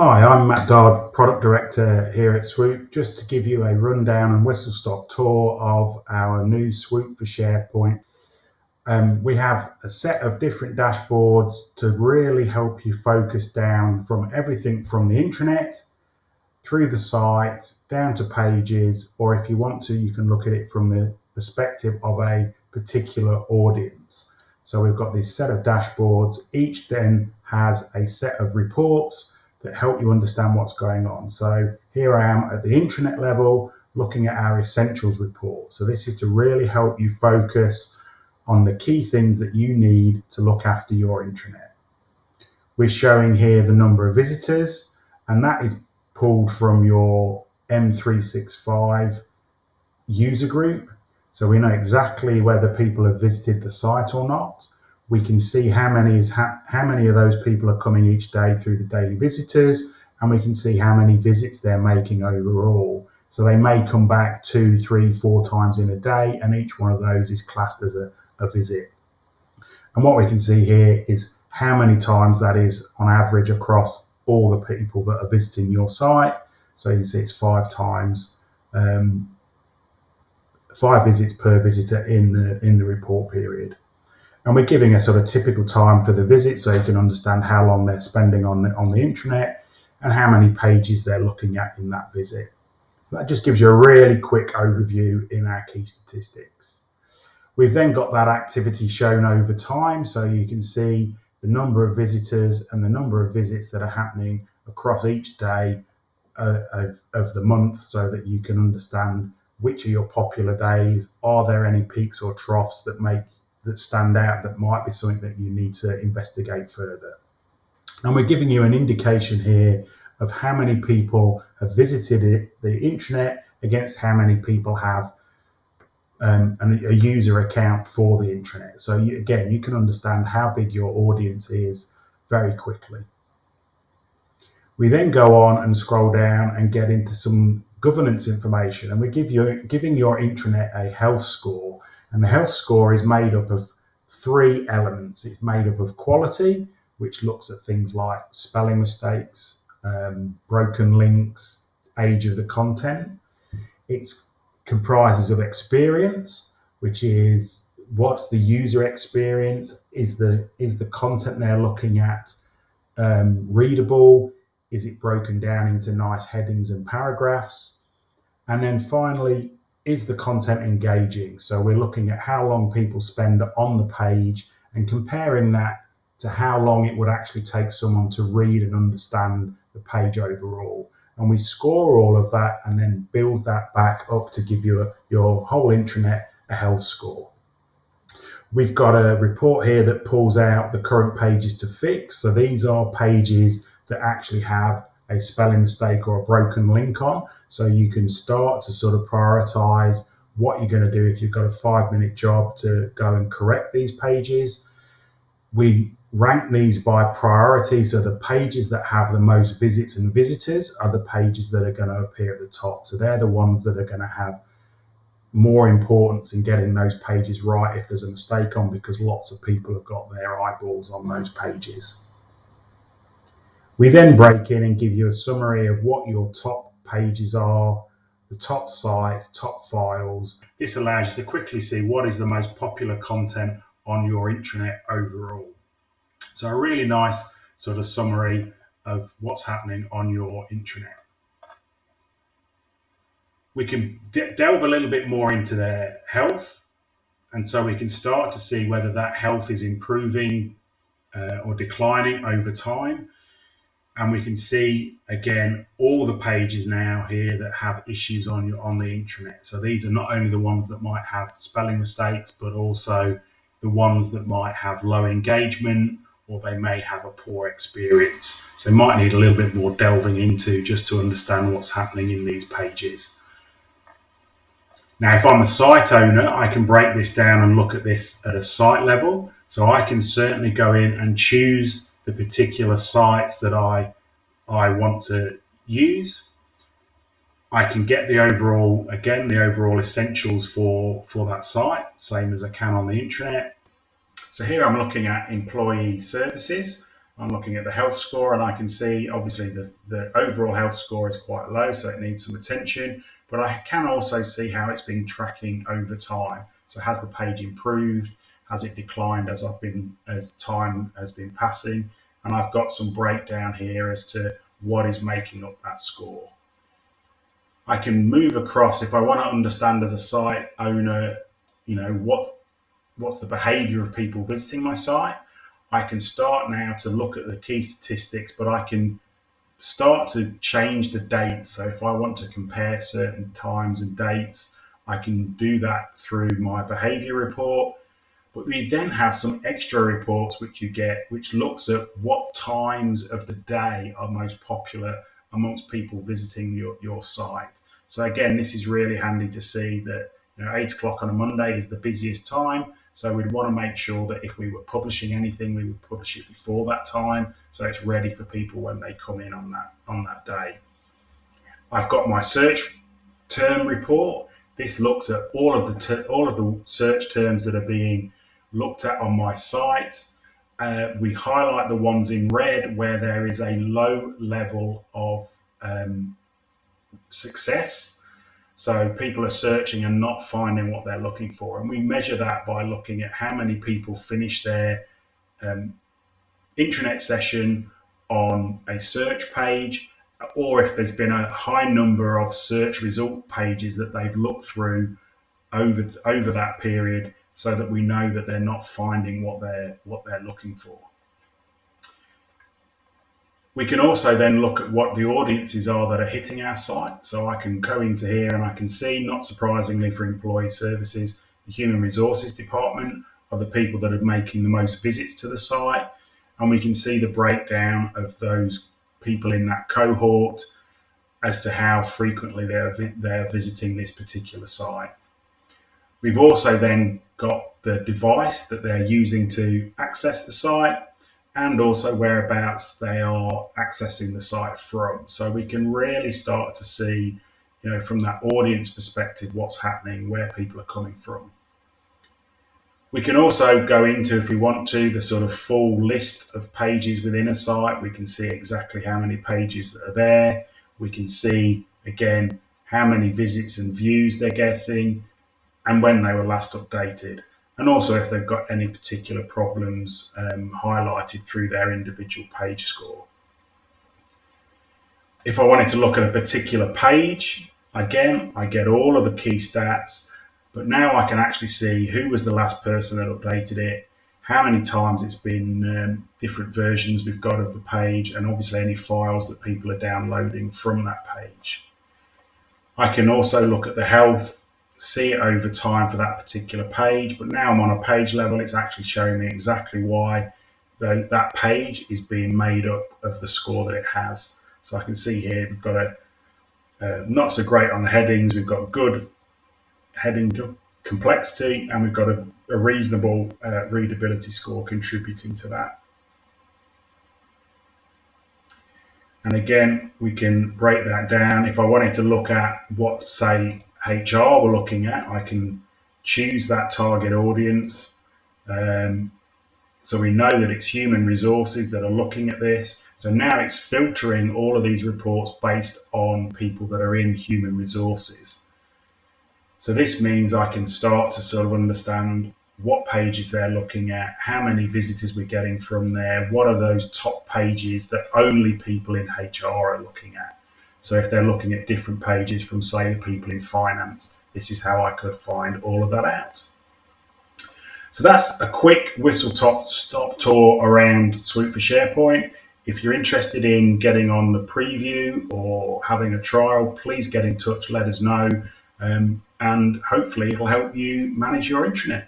Hi, I'm Matt Dodd, Product Director here at SWOOP, just to give you a rundown and whistle-stop tour of our new SWOOP for SharePoint. We have a set of different dashboards to really help you focus down from everything from the intranet, through the site, down to pages, or if you want to, you can look at it from the perspective of a particular audience. So we've got this set of dashboards, each then has a set of reports that help you understand what's going on. So here I am at the intranet level looking at our essentials report. So this is to really help you focus on the key things that you need to look after your intranet. We're showing here the number of visitors, and that is pulled from your M365 user group. So we know exactly whether people have visited the site or not. We can see how many of those people are coming each day through the daily visitors, and we can see how many visits they're making overall. So they may come back 2, 3, 4 times in a day, and each one of those is classed as a visit. And what we can see here is how many times that is on average across all the people that are visiting your site. So you can see it's 5 times, 5 visits per visitor in the report period. And we're giving a sort of typical time for the visit so you can understand how long they're spending on the intranet and how many pages they're looking at in that visit. So that just gives you a really quick overview in our key statistics. We've then got that activity shown over time, so you can see the number of visitors and the number of visits that are happening across each day of the month, so that you can understand which are your popular days. Are there any peaks or troughs that stand out that might be something that you need to investigate further? And we're giving you an indication here of how many people have visited the intranet against how many people have a user account for the intranet. So again, you can understand how big your audience is very quickly. We then go on and scroll down and get into some governance information, and we're giving your intranet a health score. And the health score is made up of 3 elements. It's made up of quality, which looks at things like spelling mistakes, broken links, age of the content. It comprises of experience, which is what's the user experience? Is the content they're looking at readable? Is it broken down into nice headings and paragraphs? And then finally, is the content engaging? So we're looking at how long people spend on the page and comparing that to how long it would actually take someone to read and understand the page overall. And we score all of that and then build that back up to give you your whole intranet a health score. We've got a report here that pulls out the current pages to fix. So these are pages that actually have a spelling mistake or a broken link on. So you can start to sort of prioritize what you're going to do if you've got a 5-minute job to go and correct these pages. We rank these by priority. So the pages that have the most visits and visitors are the pages that are going to appear at the top. So they're the ones that are going to have more importance in getting those pages right if there's a mistake on, because lots of people have got their eyeballs on those pages. We then break in and give you a summary of what your top pages are, the top sites, top files. This allows you to quickly see what is the most popular content on your intranet overall. So a really nice sort of summary of what's happening on your intranet. We can delve a little bit more into their health, and so we can start to see whether that health is improving or declining over time. And we can see, again, all the pages now here that have issues on the intranet. So these are not only the ones that might have spelling mistakes, but also the ones that might have low engagement, or they may have a poor experience. So might need a little bit more delving into just to understand what's happening in these pages. Now, if I'm a site owner, I can break this down and look at this at a site level. So I can certainly go in and choose the particular sites that I want to use. I can get the overall essentials for that site, same as I can on the intranet. So here I'm looking at employee services. I'm looking at the health score, and I can see obviously the overall health score is quite low, so it needs some attention. But I can also see how it's been tracking over time. So has the page improved? Has it declined as time has been passing? And I've got some breakdown here as to what is making up that score. I can move across if I want to understand as a site owner, what's the behavior of people visiting my site. I can start now to look at the key statistics, but I can start to change the dates. So if I want to compare certain times and dates, I can do that through my behavior report. But we then have some extra reports which you get, which looks at what times of the day are most popular amongst people visiting your site. So again, this is really handy to see that 8 o'clock on a Monday is the busiest time. So we'd want to make sure that if we were publishing anything, we would publish it before that time, so it's ready for people when they come in on that day. I've got my search term report. This looks at all of the search terms that are being looked at on my site. We highlight the ones in red where there is a low level of success. So people are searching and not finding what they're looking for. And we measure that by looking at how many people finish their intranet session on a search page, or if there's been a high number of search result pages that they've looked through over that period, so that we know that they're not finding what they're looking for. We can also then look at what the audiences are that are hitting our site. So I can go into here and I can see, not surprisingly for employee services, the human resources department are the people that are making the most visits to the site. And we can see the breakdown of those people in that cohort as to how frequently they're visiting this particular site. We've also then got the device that they're using to access the site, and also whereabouts they are accessing the site from. So we can really start to see, from that audience perspective, what's happening, where people are coming from. We can also go into, if we want to, the sort of full list of pages within a site. We can see exactly how many pages that are there. We can see, again, how many visits and views they're getting and when they were last updated. And also if they've got any particular problems highlighted through their individual page score. If I wanted to look at a particular page, again, I get all of the key stats, but now I can actually see who was the last person that updated it, how many times it's been, different versions we've got of the page, and obviously any files that people are downloading from that page. I can also look at the health, see it over time for that particular page, but now I'm on a page level. It's actually showing me exactly why that page is being made up of the score that it has. So I can see here we've got a not so great on the headings, we've got good heading complexity, and we've got a reasonable readability score contributing to that. And again, we can break that down. If I wanted to look at what, say, HR we're looking at, I can choose that target audience. So we know that it's human resources that are looking at this. So now it's filtering all of these reports based on people that are in human resources. So this means I can start to sort of understand what pages they're looking at, how many visitors we're getting from there, what are those top pages that only people in HR are looking at. So if they're looking at different pages from, say, the people in finance, this is how I could find all of that out. So that's a quick whistle-stop tour around SWOOP for SharePoint. If you're interested in getting on the preview or having a trial, please get in touch, let us know, and hopefully it'll help you manage your intranet.